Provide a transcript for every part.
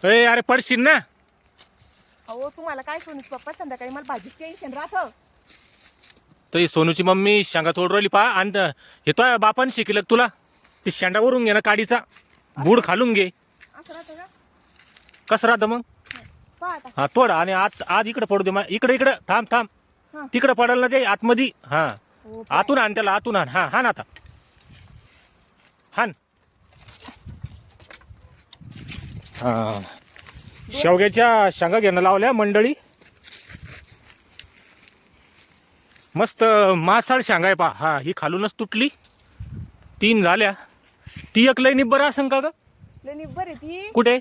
अरे पडशील ना. अहो तुम्हाला काय सोनूच पप्पा संध्याकाळी मला भाजीच टेन्शन राहतं. तर ही सोनूची मम्मी शेंगा तोड राहिली पा आणि हे तो बापान शिकलं तुला ती शेंडावरून घे ना काडीचा बूड खालून घे. असं राहतं का? कसं राहतं मग? पहा आता. हा तोड आणि आज इकडे पडू दे इकडे थांब हा. तिकडे पडाल ना ते आतमध्ये. हा हो, आतून आण त्याला आतून आण. हा हान आता हान. हा शेवग्याच्या शेंगा घेणं लावल्या मंडळी. मस्त मासाळ शेंगा आहे पा. हा ही खालूनच तुटली. 3 झाल्या. ती एक लय निब्बर असं का ग? लय निब्बर आहे ती. कुठे?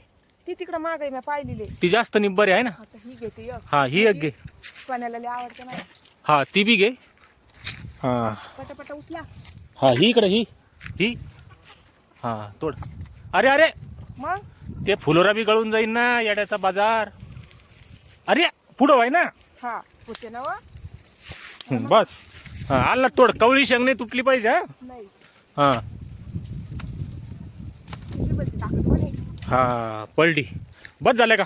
ती तिकडं माग आहे मी पाहिलेली. ती जास्त निब्बर आहे ना. आता ही घेते एक. हा ही एक घे. सोन्याला लय आवडते ना. हा ती बी घे. हा पटापटा उचला. हा ही इकडे ही हा तोड. अरे मग ते फुलोरा बी गळून जाईन ना येड्याचा बाजार. अरे पुढं व्हाय ना. हा होते ना व. बस हा आला तोड. कवळी शेंग नाही तुटली पाहिजे. हा नाही हा तुझी बची ताकद पण आहे. हा पडली. बस झालं का?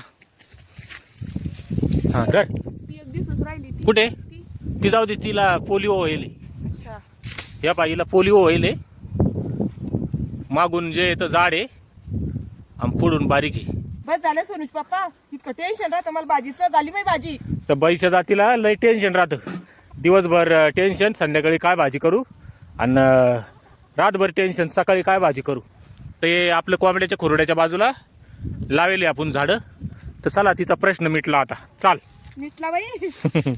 हा धर. ती एक दिवसच राहिली ती. कुठे? ती. ती जाऊ दे. तिला पोलिओ होईल. अच्छा. या बाईला पोलिओ होईल. मागून जे येतं जाड आहे आणि पुढून बारीक आहे. बस झालं सोनूच पप्पा. इतकं टेन्शन राहतं मला भाजीचं. झाली बाई भाजी. तर बाईच्या जातीला लय टेन्शन राहतं. दिवसभर टेन्शन, संध्याकाळी काय भाजी करू आणि रातभर टेन्शन, सकाळी काय भाजी करू. ते आपलं कोंबड्याच्या खुरड्याच्या बाजूला लावेली आपण झाडं. तर चला तिचा प्रश्न मिटला आता. चाल मिटला बाई.